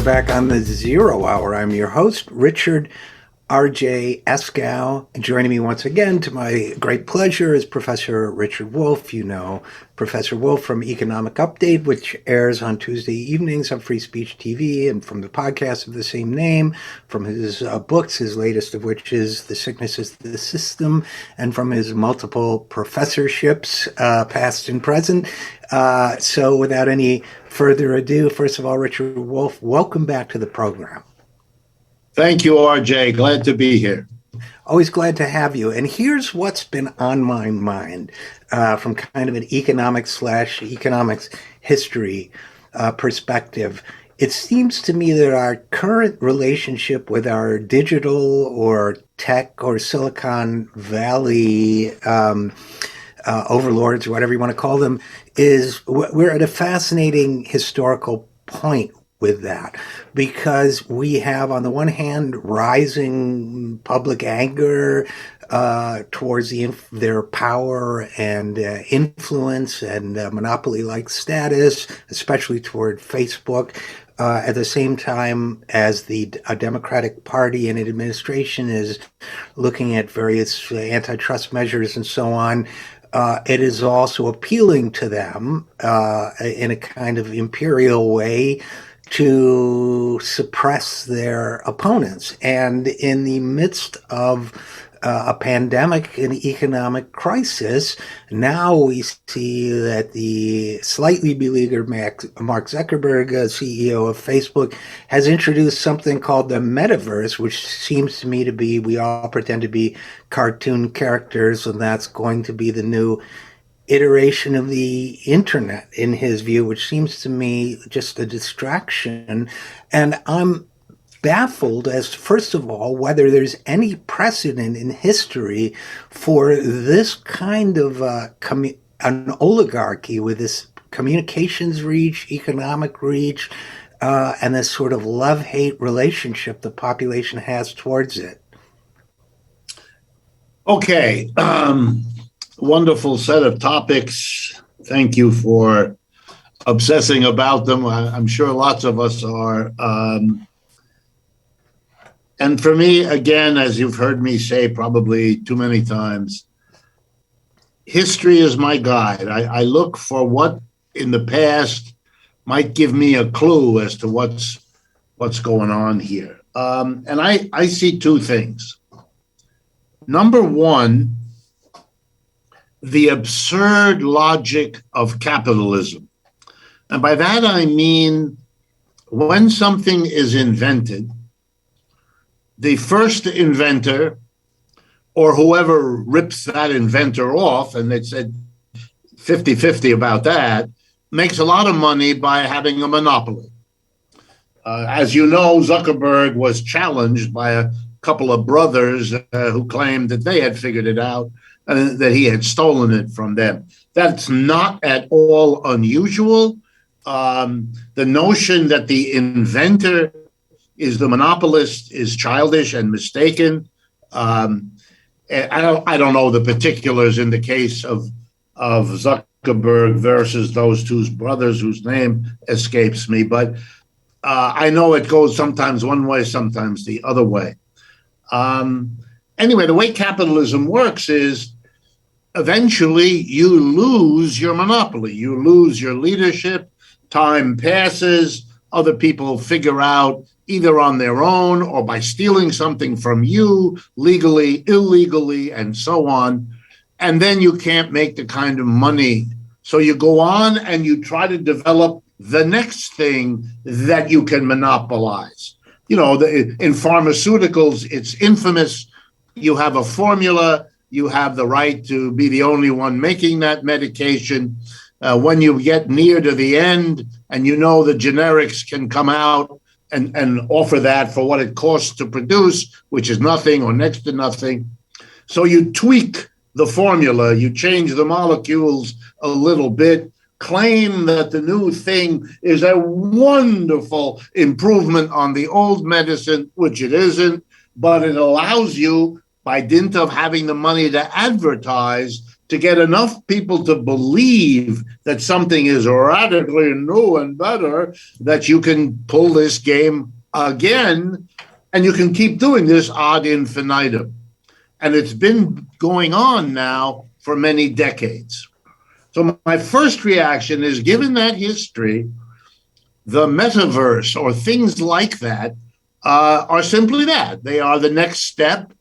are back on the Zero Hour. I'm your host, Richard RJ Eskow. And joining me once again, to my great pleasure, is Professor Richard Wolff. You know Professor Wolff from Economic Update, which airs on Tuesday evenings on Free Speech TV, and from the podcast of the same name, from his books, his latest of which is The Sickness is the System, and from his multiple professorships, past and present. So without any further ado, first of all, Richard Wolff, welcome back to the program. Thank you, RJ. Glad to be here. Always glad to have you. And here's what's been on my mind from kind of an economics history perspective. It seems to me that our current relationship with our digital or tech or Silicon Valley overlords, whatever you want to call them, is we're at a fascinating historical point with that, because we have, on the one hand, rising public anger towards their power and influence and monopoly-like status, especially toward Facebook. At the same time as the Democratic Party and administration is looking at various antitrust measures and so on, it is also appealing to them in a kind of imperial way to suppress their opponents. And in the midst of a pandemic and economic crisis, now we see that the slightly beleaguered Mark Zuckerberg, CEO of Facebook, has introduced something called the Metaverse, which seems to me to be, we all pretend to be cartoon characters, and that's going to be the new iteration of the internet, in his view, which seems to me just a distraction. And I'm baffled as to, first of all, whether there's any precedent in history for this kind of an oligarchy with this communications reach, economic reach, and this sort of love-hate relationship the population has towards it. Okay. Wonderful set of topics. Thank you for obsessing about them. I'm sure lots of us are. And for me, again, as you've heard me say probably too many times, history is my guide. I look for what in the past might give me a clue as to what's going on here. And I see two things. Number one, the absurd logic of capitalism. And by that I mean, when something is invented, the first inventor, or whoever rips that inventor off, and they said 50-50 about that, makes a lot of money by having a monopoly. As you know, Zuckerberg was challenged by a couple of brothers who claimed that they had figured it out, and that he had stolen it from them. That's not at all unusual. The notion that the inventor is the monopolist is childish and mistaken. I don't know the particulars in the case of Zuckerberg versus those two brothers whose name escapes me, but I know it goes sometimes one way, sometimes the other way. Anyway, the way capitalism works is eventually you lose your monopoly. You lose your leadership. Time passes. Other people figure out, either on their own or by stealing something from you, legally, illegally, and so on. And then you can't make the kind of money. So you go on and you try to develop the next thing that you can monopolize. You know, in pharmaceuticals, it's infamous. You have a formula, you have the right to be the only one making that medication. When you get near to the end and you know the generics can come out and offer that for what it costs to produce, which is nothing or next to nothing. So you tweak the formula, you change the molecules a little bit, claim that the new thing is a wonderful improvement on the old medicine, which it isn't, but it allows you, by dint of having the money to advertise, to get enough people to believe that something is radically new and better, that you can pull this game again, and you can keep doing this ad infinitum. And it's been going on now for many decades. So my first reaction is, given that history, the metaverse or things like that are simply that. They are the next step.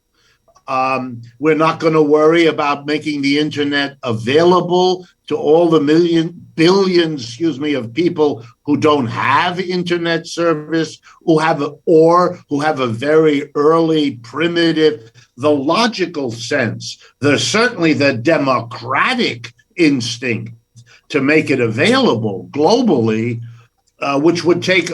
We're not going to worry about making the internet available to all the billions, of people who don't have internet service, who have a very early, primitive, the logical sense. There's certainly the democratic instinct to make it available globally, which would take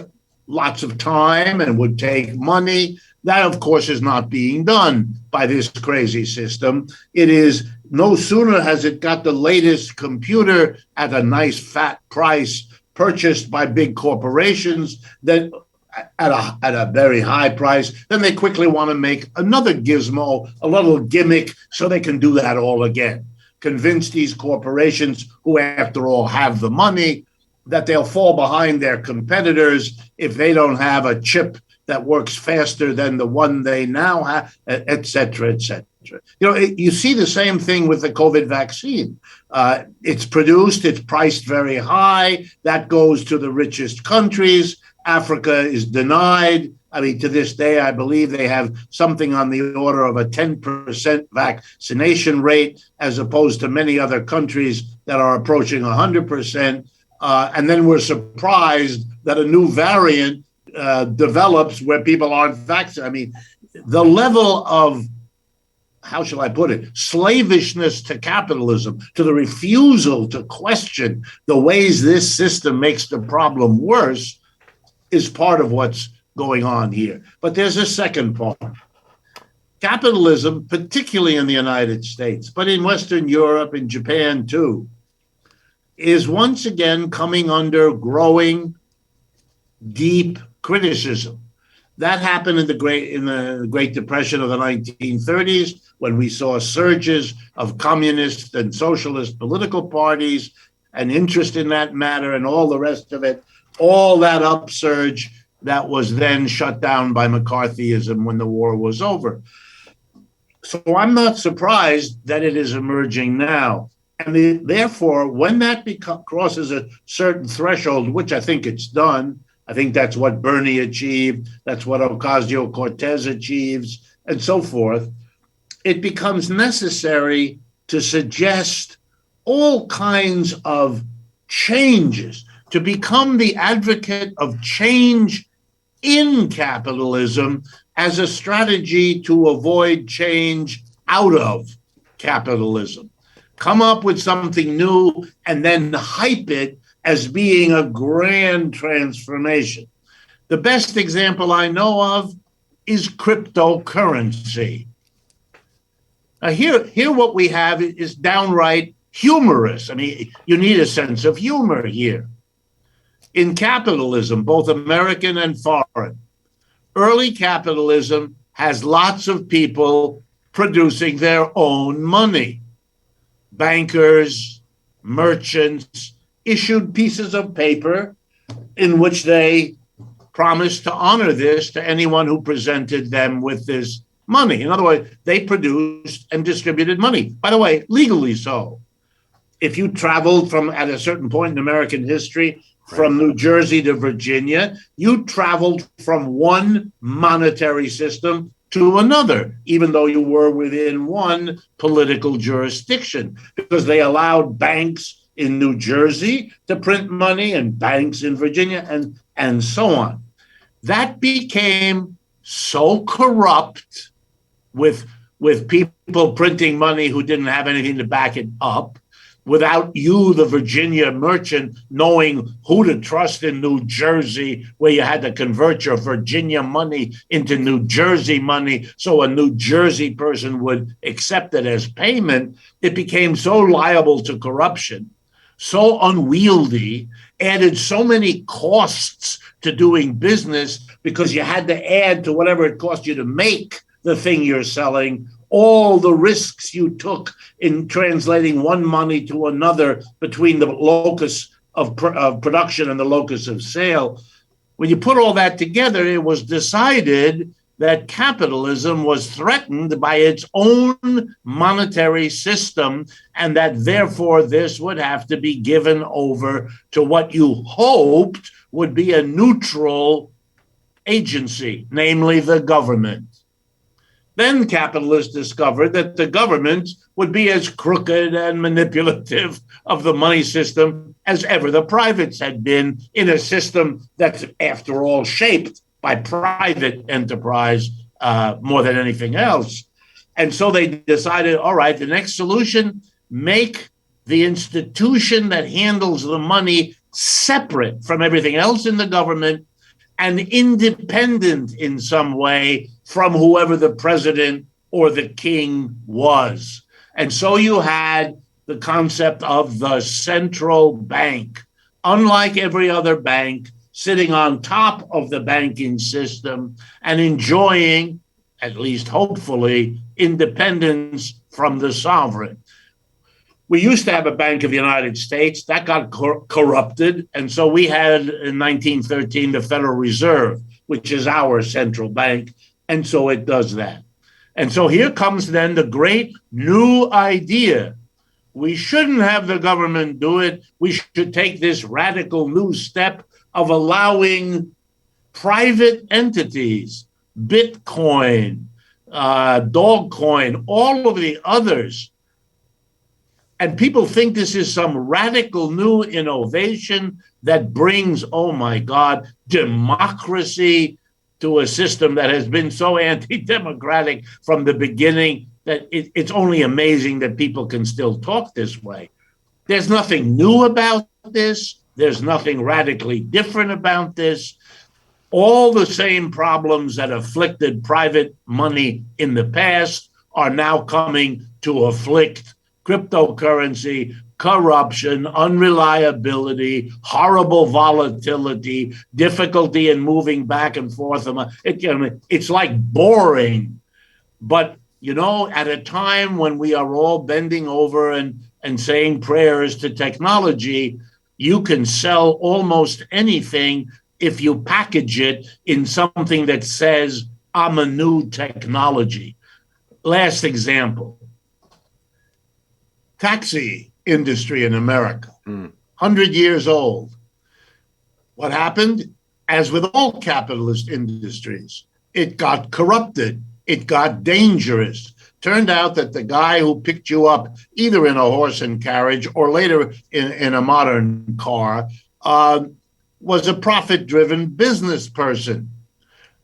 lots of time and would take money. That, of course, is not being done by this crazy system. It is no sooner has it got the latest computer at a nice fat price purchased by big corporations that at a very high price, then they quickly want to make another gizmo, a little gimmick, so they can do that all again. Convince these corporations, who after all have the money, that they'll fall behind their competitors if they don't have a chip that works faster than the one they now have, et cetera, et cetera. You see the same thing with the COVID vaccine. It's produced, it's priced very high. That goes to the richest countries. Africa is denied. I mean, to this day, I believe they have something on the order of a 10% vaccination rate, as opposed to many other countries that are approaching 100%. And then we're surprised that a new variant develops where people aren't vaccinated. I mean, the level of, how shall I put it, slavishness to capitalism, to the refusal to question the ways this system makes the problem worse, is part of what's going on here. But there's a second part. Capitalism, particularly in the United States, but in Western Europe and Japan too, is once again coming under growing, deep criticism. That happened in the Great Depression of the 1930s, when we saw surges of communist and socialist political parties and interest in that matter and all the rest of it, all that upsurge that was then shut down by McCarthyism when the war was over. So I'm not surprised that it is emerging now. And therefore, when that crosses a certain threshold, which I think it's done, I think that's what Bernie achieved, that's what Ocasio-Cortez achieves, and so forth, it becomes necessary to suggest all kinds of changes, to become the advocate of change in capitalism as a strategy to avoid change out of capitalism. Come up with something new and then hype it as being a grand transformation. The best example I know of is cryptocurrency. Here what we have is downright humorous. I mean, you need a sense of humor here. In capitalism, both American and foreign, early capitalism has lots of people producing their own money. Bankers, merchants issued pieces of paper in which they promised to honor this to anyone who presented them with this money. In other words, they produced and distributed money. By the way, legally so. If you traveled at a certain point in American history, from New Jersey to Virginia, you traveled from one monetary system to another, even though you were within one political jurisdiction, because they allowed banks in New Jersey to print money and banks in Virginia and so on. That became so corrupt with people printing money who didn't have anything to back it up, without you, the Virginia merchant, knowing who to trust in New Jersey, where you had to convert your Virginia money into New Jersey money so a New Jersey person would accept it as payment, it became so liable to corruption, so unwieldy, added so many costs to doing business because you had to add to whatever it cost you to make the thing you're selling, all the risks you took in translating one money to another between the locus of production and the locus of sale. When you put all that together, it was decided that capitalism was threatened by its own monetary system, and that therefore this would have to be given over to what you hoped would be a neutral agency, namely the government. Then capitalists discovered that the government would be as crooked and manipulative of the money system as ever the privates had been, in a system that's, after all, shaped by private enterprise more than anything else. And so they decided, all right, the next solution, make the institution that handles the money separate from everything else in the government and independent in some way from whoever the president or the king was. And so you had the concept of the central bank, unlike every other bank, sitting on top of the banking system and enjoying, at least hopefully, independence from the sovereign. We used to have a Bank of the United States that got corrupted. And so we had in 1913 the Federal Reserve, which is our central bank. And so it does that. And so here comes then the great new idea. We shouldn't have the government do it. We should take this radical new step of allowing private entities, Bitcoin, Dogecoin, all of the others. And people think this is some radical new innovation that brings, oh my God, democracy to a system that has been so anti-democratic from the beginning that it's only amazing that people can still talk this way. There's nothing new about this. There's nothing radically different about this. All the same problems that afflicted private money in the past are now coming to afflict cryptocurrency, corruption, unreliability, horrible volatility, difficulty in moving back and forth. It's like boring. But, at a time when we are all bending over and saying prayers to technology, you can sell almost anything if you package it in something that says, I'm a new technology. Last example. Taxi industry in America, 100 years old. What happened? As with all capitalist industries, it got corrupted. It got dangerous. Turned out that the guy who picked you up, either in a horse and carriage or later in a modern car, was a profit-driven business person.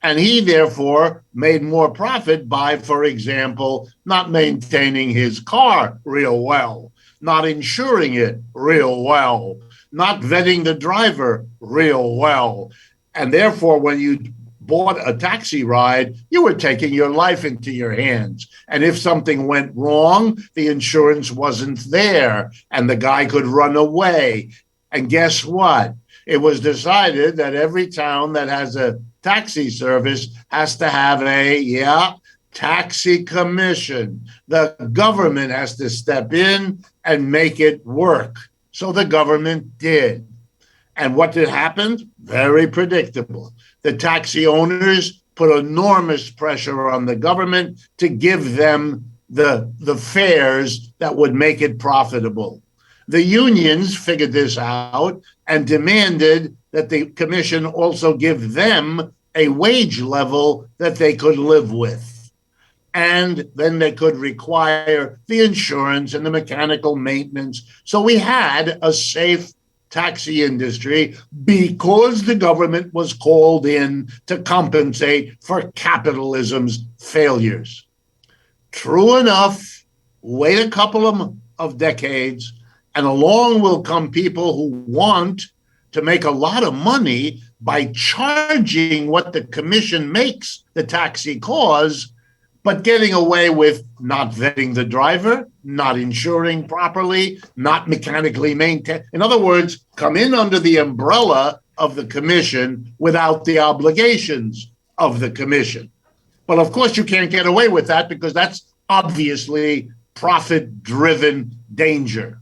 And he, therefore, made more profit by, for example, not maintaining his car real well, not insuring it real well, not vetting the driver real well. And therefore, when you bought a taxi ride, you were taking your life into your hands. And if something went wrong, the insurance wasn't there, and the guy could run away. And guess what? It was decided that every town that has a taxi service has to have a taxi commission. The government has to step in and make it work. So the government did. And what did happen? Very predictable. The taxi owners put enormous pressure on the government to give them the fares that would make it profitable. The unions figured this out and demanded that the commission also give them a wage level that they could live with. And then they could require the insurance and the mechanical maintenance. So we had a safe taxi industry because the government was called in to compensate for capitalism's failures. True enough, wait a couple of decades, and along will come people who want to make a lot of money by charging what the commission makes the taxi cause, but getting away with not vetting the driver, not insuring properly, not mechanically maintain. In other words, come in under the umbrella of the commission without the obligations of the commission. But of course, you can't get away with that because that's obviously profit-driven danger.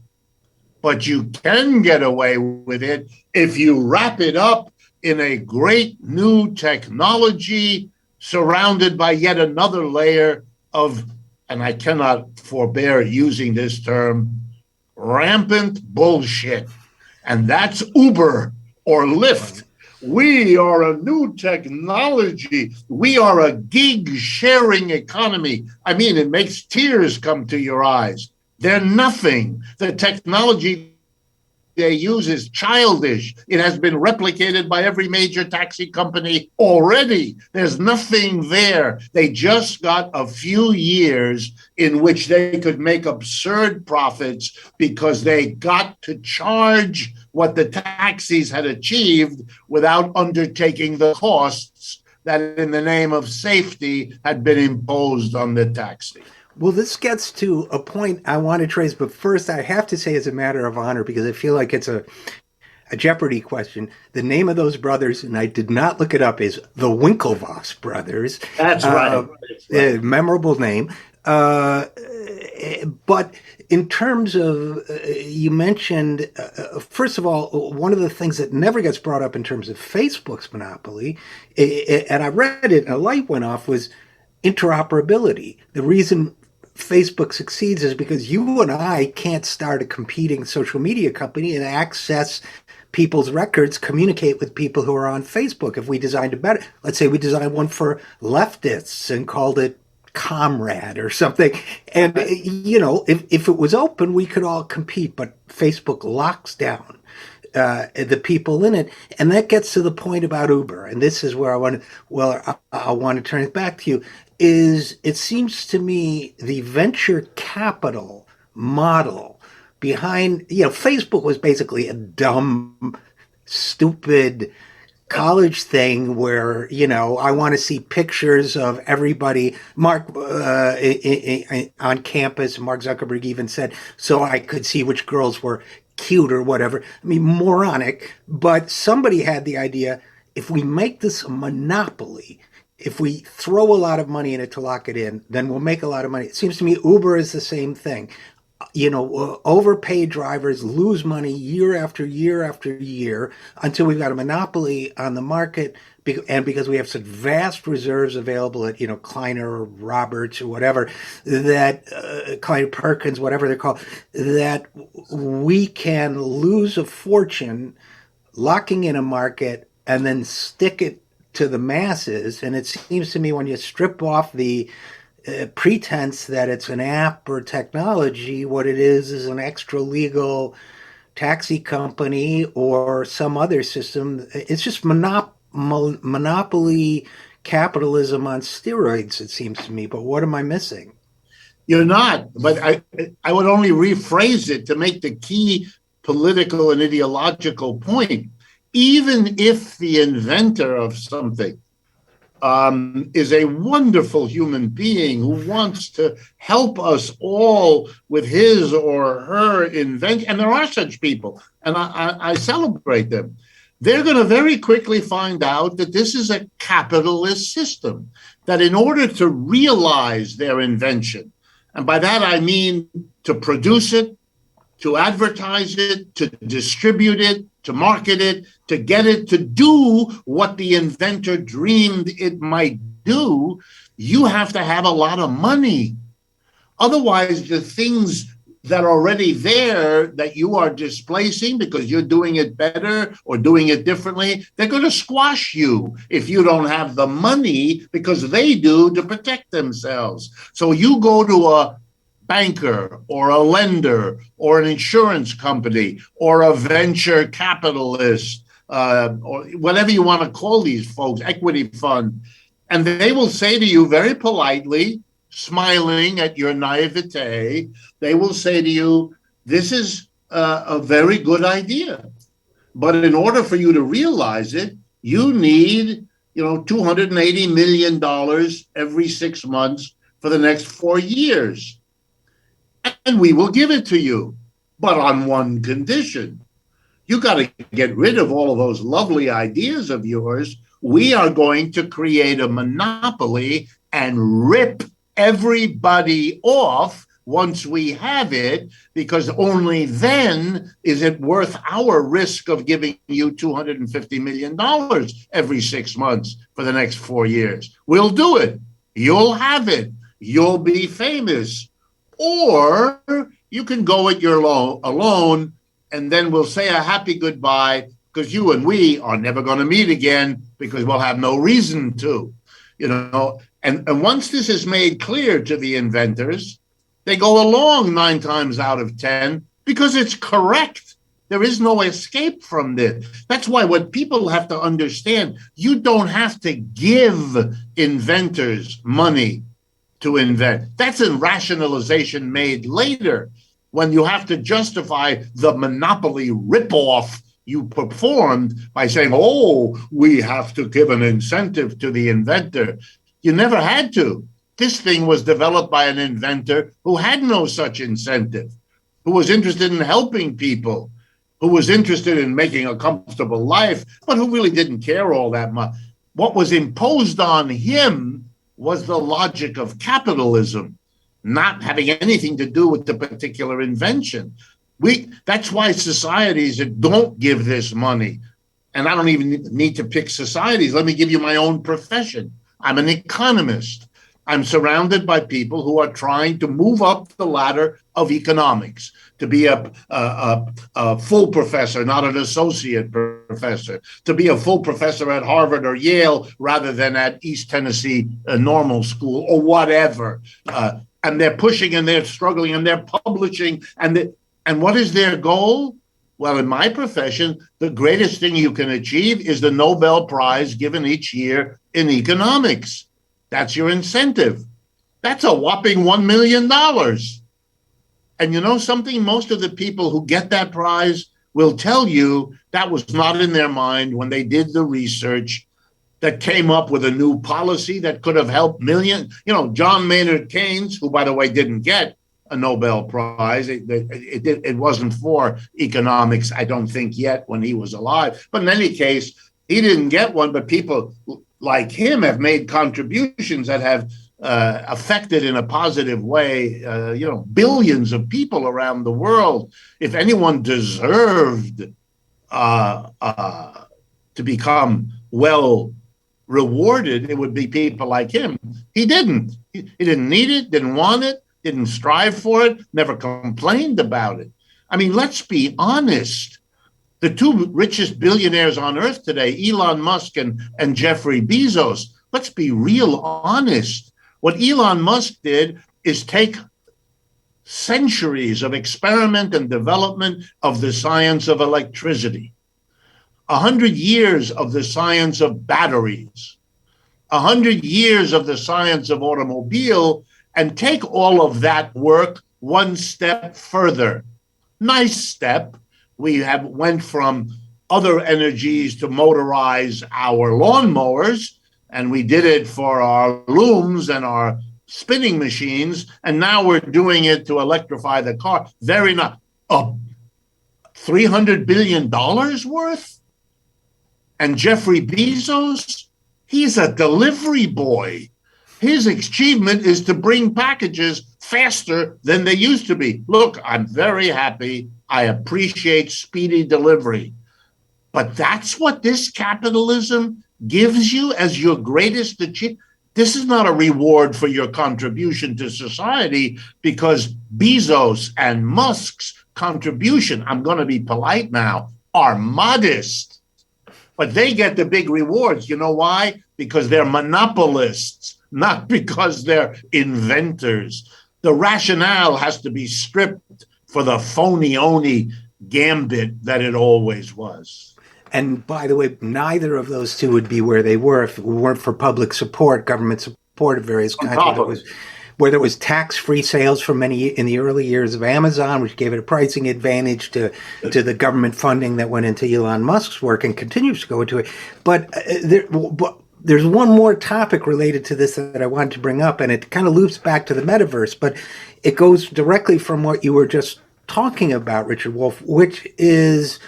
But you can get away with it if you wrap it up in a great new technology surrounded by yet another layer of, and I cannot forbear using this term, rampant bullshit. And that's Uber or Lyft. We are a new technology. We are a gig sharing economy. I mean, it makes tears come to your eyes. They're nothing. The technology they use is childish. It has been replicated by every major taxi company already. There's nothing there. They just got a few years in which they could make absurd profits because they got to charge what the taxis had achieved without undertaking the costs that in the name of safety had been imposed on the taxi. Well, this gets to a point I want to trace, but first I have to say, as a matter of honor, because I feel like it's a Jeopardy question. The name of those brothers, and I did not look it up, is the Winklevoss brothers. That's right. Memorable name. But in terms of, you mentioned, first of all, one of the things that never gets brought up in terms of Facebook's monopoly, and I read it and a light went off, was interoperability. The reason Facebook succeeds is because you and I can't start a competing social media company and access people's records, communicate with people who are on Facebook. If we designed a better, let's say we designed one for leftists and called it Comrade or something. And, if it was open, we could all compete, but Facebook locks down the people in it. And that gets to the point about Uber. And this is where I want to turn it back to you. Is it seems to me the venture capital model behind, Facebook was basically a dumb, stupid college thing where, I want to see pictures of everybody. Mark on campus, Mark Zuckerberg even said, so I could see which girls were cute or whatever. I mean, moronic, but somebody had the idea, if we make this a monopoly, if we throw a lot of money in it to lock it in, then we'll make a lot of money. It seems to me Uber is the same thing. Overpaid drivers lose money year after year after year until we've got a monopoly on the market. And because we have such vast reserves available at, Kleiner or Roberts or whatever, that Kleiner Perkins, whatever they're called, that we can lose a fortune locking in a market and then stick it to the masses. And it seems to me when you strip off the pretense that it's an app or technology, what it is an extra legal taxi company or some other system. It's just monopoly capitalism on steroids, it seems to me. But what am I missing? You're not, but I would only rephrase it to make the key political and ideological point. Even if the inventor of something is a wonderful human being who wants to help us all with his or her invention, and there are such people, and I celebrate them, they're going to very quickly find out that this is a capitalist system, that in order to realize their invention, and by that I mean to produce it, to advertise it, to distribute it, to market it, to get it to do what the inventor dreamed it might do, you have to have a lot of money. Otherwise, the things that are already there that you are displacing because you're doing it better or doing it differently, they're going to squash you if you don't have the money because they do to protect themselves. So you go to a banker or a lender or an insurance company or a venture capitalist or whatever you want to call these folks, equity fund, and they will say to you very politely, smiling at your naivete, they will say to you, this is a very good idea. But in order for you to realize it, you need, $280 million every 6 months for the next 4 years. And we will give it to you, but on one condition. You got to get rid of all of those lovely ideas of yours. We are going to create a monopoly and rip everybody off once we have it, because only then is it worth our risk of giving you $250 million every 6 months for the next 4 years. We'll do it. You'll have it. You'll be famous. Or you can go it your alone, and then we'll say a happy goodbye, because you and we are never going to meet again, because we'll have no reason to, you know. And once this is made clear to the inventors, they go along 9 times out of 10 because it's correct. There is no escape from this. That's why what people have to understand, you don't have to give inventors money to invent. That's a rationalization made later when you have to justify the monopoly ripoff you performed by saying, oh, we have to give an incentive to the inventor. You never had to. This thing was developed by an inventor who had no such incentive, who was interested in helping people, who was interested in making a comfortable life, but who really didn't care all that much. What was imposed on him was the logic of capitalism, not having anything to do with the particular invention. That's why societies that don't give this money, and I don't even need to pick societies. Let me give you my own profession. I'm an economist. I'm surrounded by people who are trying to move up the ladder of economics, to be a full professor, not an associate professor, to be a full professor at Harvard or Yale rather than at East Tennessee Normal School or whatever. And they're pushing and they're struggling and they're publishing. And what is their goal? Well, in my profession, the greatest thing you can achieve is the Nobel Prize given each year in economics. That's your incentive. That's a whopping $1 million. And you know something? Most of the people who get that prize will tell you that was not in their mind when they did the research that came up with a new policy that could have helped millions. You know, John Maynard Keynes, who, by the way, didn't get a Nobel Prize. It wasn't for economics, I don't think, yet when he was alive. But in any case, he didn't get one, but people like him have made contributions that have affected in a positive way, billions of people around the world. If anyone deserved to become well rewarded, it would be people like him. He didn't. He didn't need it, didn't want it, didn't strive for it, never complained about it. I mean, let's be honest. The 2 richest billionaires on earth today, Elon Musk and Jeffrey Bezos, let's be real honest. What Elon Musk did is take centuries of experiment and development of the science of electricity, 100 years of the science of batteries, 100 years of the science of automobile, and take all of that work one step further. Nice step. We went from other energies to motorize our lawnmowers, and we did it for our looms and our spinning machines, and now we're doing it to electrify the car. Very nice. $300 billion worth? And Jeffrey Bezos, he's a delivery boy. His achievement is to bring packages faster than they used to be. Look, I'm very happy. I appreciate speedy delivery. But that's what this capitalism gives you as your greatest achievement. This is not a reward for your contribution to society, because Bezos and Musk's contribution, I'm going to be polite now, are modest. But they get the big rewards. You know why? Because they're monopolists, not because they're inventors. The rationale has to be stripped for the phony-only gambit that it always was. And by the way, neither of those two would be where they were if it weren't for public support, government support of various kinds. Where there was tax-free sales for many in the early years of Amazon, which gave it a pricing advantage to the government funding that went into Elon Musk's work and continues to go into it. But there's one more topic related to this that I wanted to bring up, and it kind of loops back to the metaverse, but it goes directly from what you were just talking about, Richard Wolff, which is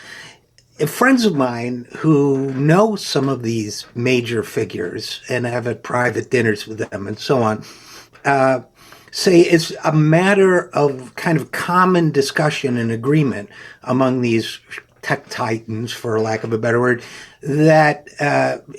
friends of mine who know some of these major figures and have had private dinners with them and so on, say it's a matter of kind of common discussion and agreement among these tech titans, for lack of a better word, that,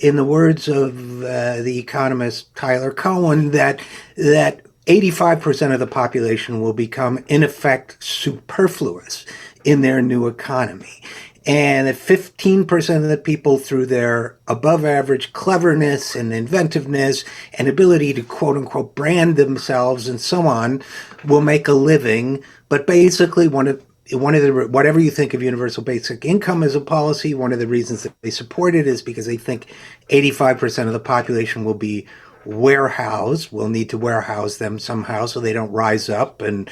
in the words of the economist Tyler Cowen, that 85% of the population will become, in effect, superfluous in their new economy. And that 15% of the people, through their above average cleverness and inventiveness and ability to quote unquote brand themselves and so on, will make a living. But basically, whatever you think of universal basic income as a policy, one of the reasons that they support it is because they think 85% of the population will be warehoused. We'll need to warehouse them somehow so they don't rise up and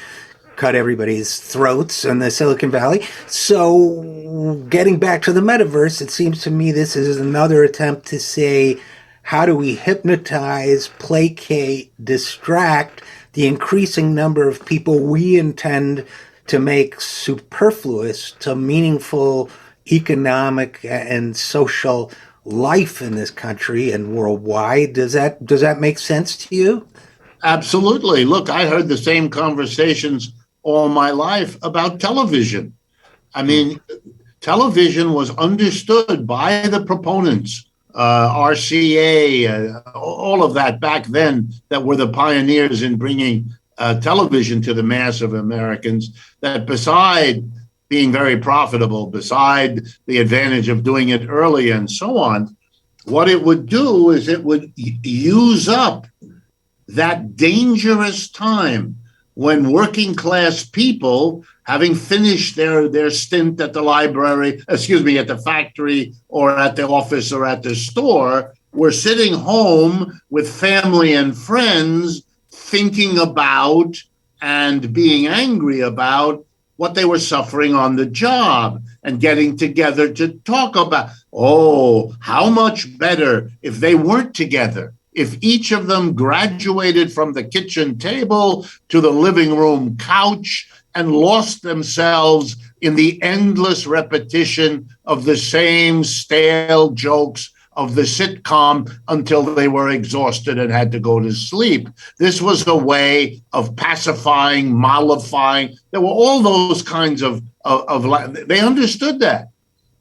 cut everybody's throats in the Silicon Valley. So, getting back to the metaverse, it seems to me this is another attempt to say, how do we hypnotize, placate, distract the increasing number of people we intend to make superfluous to meaningful economic and social life in this country and worldwide? Does that make sense to you? Absolutely. Look, I heard the same conversations all my life about television. I mean, television was understood by the proponents, RCA, all of that back then, that were the pioneers in bringing television to the mass of Americans, that beside being very profitable, beside the advantage of doing it early and so on, what it would do is it would use up that dangerous time when working class people, having finished their stint at the library, at the factory or at the office or at the store, were sitting home with family and friends thinking about and being angry about what they were suffering on the job and getting together to talk about, oh, how much better if they weren't together. If each of them graduated from the kitchen table to the living room couch and lost themselves in the endless repetition of the same stale jokes of the sitcom until they were exhausted and had to go to sleep. This was a way of pacifying, mollifying. There were all those kinds of they understood that.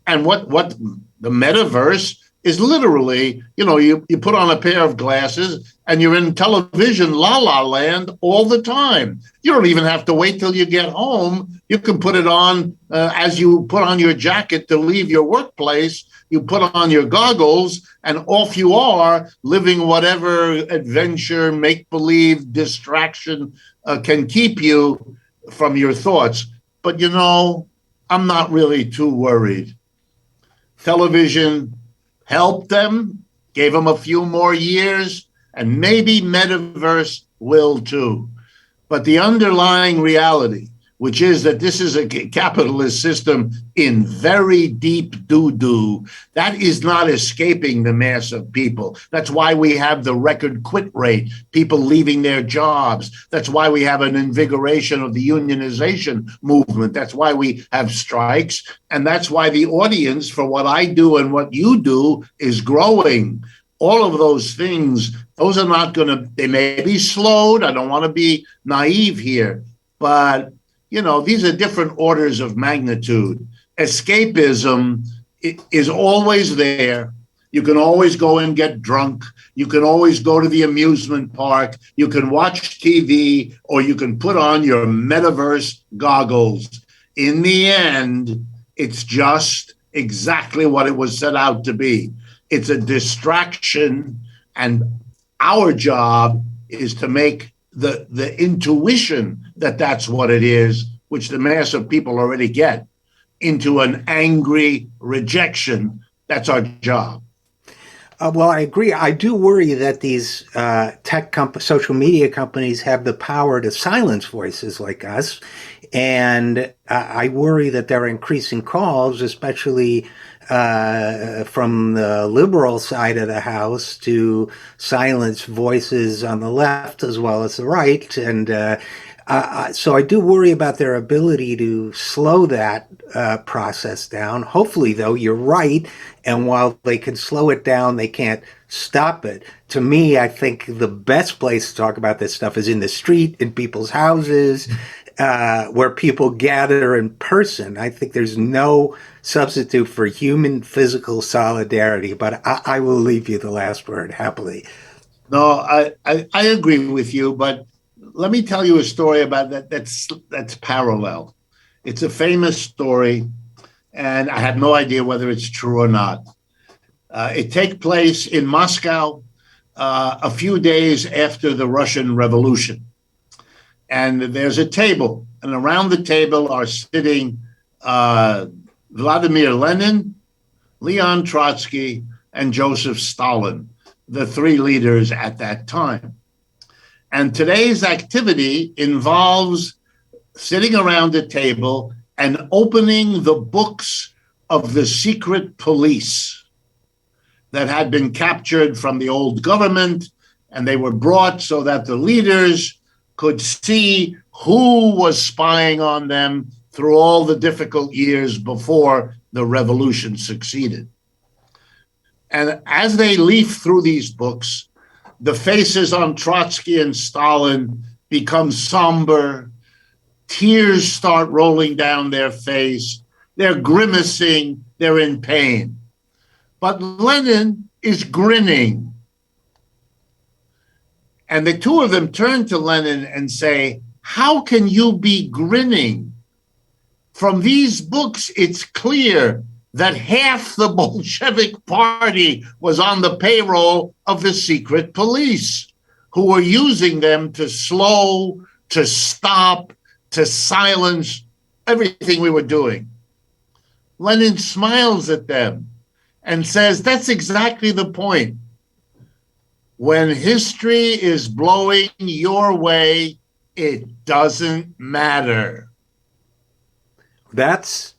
And what the metaverse is literally, you put on a pair of glasses and you're in television la la land all the time. You don't even have to wait till you get home. You can put it on as you put on your jacket to leave your workplace. You put on your goggles and off you are, living whatever adventure, make-believe, distraction can keep you from your thoughts. But, I'm not really too worried. Television helped them, gave them a few more years, and maybe metaverse will too. But the underlying reality, which is that this is a capitalist system in very deep doo-doo, that is not escaping the mass of people. That's why we have the record quit rate, people leaving their jobs. That's why we have an invigoration of the unionization movement. That's why we have strikes. And that's why the audience for what I do and what you do is growing. All of those things, those are not going to, they may be slowed. I don't want to be naive here, but these are different orders of magnitude. Escapism is always there. You can always go and get drunk. You can always go to the amusement park. You can watch TV, or you can put on your metaverse goggles. In the end, it's just exactly what it was set out to be. It's a distraction, and our job is to make the intuition that that's what it is, which the mass of people already get, into an angry rejection. That's our job. Well, I agree. I do worry that these social media companies have the power to silence voices like us. And I worry that there are increasing calls, especially from the liberal side of the house, to silence voices on the left as well as the right. And So I do worry about their ability to slow that process down. Hopefully, though, you're right. And while they can slow it down, they can't stop it. To me, I think the best place to talk about this stuff is in the street, in people's houses, where people gather in person. I think there's no substitute for human physical solidarity, but I will leave you the last word happily. No, I agree with you, but let me tell you a story about that that's parallel. It's a famous story, and I have no idea whether it's true or not. It takes place in Moscow a few days after the Russian Revolution. And there's a table, and around the table are sitting Vladimir Lenin, Leon Trotsky, and Joseph Stalin, the three leaders at that time. And today's activity involves sitting around a table and opening the books of the secret police that had been captured from the old government, and they were brought so that the leaders could see who was spying on them through all the difficult years before the revolution succeeded. And as they leaf through these books, the faces on Trotsky and Stalin become somber. Tears start rolling down their face. They're grimacing. They're in pain. But Lenin is grinning. And the two of them turn to Lenin and say, "How can you be grinning? From these books, it's clear that half the Bolshevik Party was on the payroll of the secret police, who were using them to slow, to stop, to silence everything we were doing." Lenin smiles at them and says, "That's exactly the point. When history is blowing your way, it doesn't matter." That's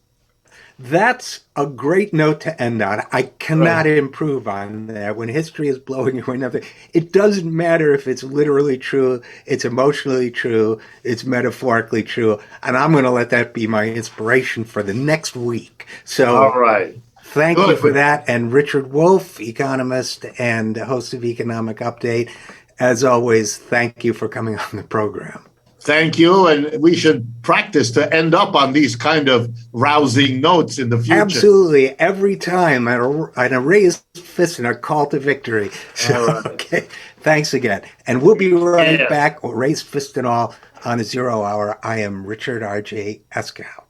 a great note to end on. I cannot Right. improve on that. When history is blowing your way, nothing. It doesn't matter if it's literally true, it's emotionally true, it's metaphorically true, and I'm going to let that be my inspiration for the next week. All So right. thank you for Good. that. And Richard Wolff, economist and host of Economic Update, as always, thank you for coming on the program. Thank you. And we should practice to end up on these kind of rousing notes in the future. Absolutely. Every time an raised fist and a call to victory. So, All right. okay. Thanks again. And we'll be right Yes. back, raised fist and all, on the 0 Hour. I am Richard RJ Eskow.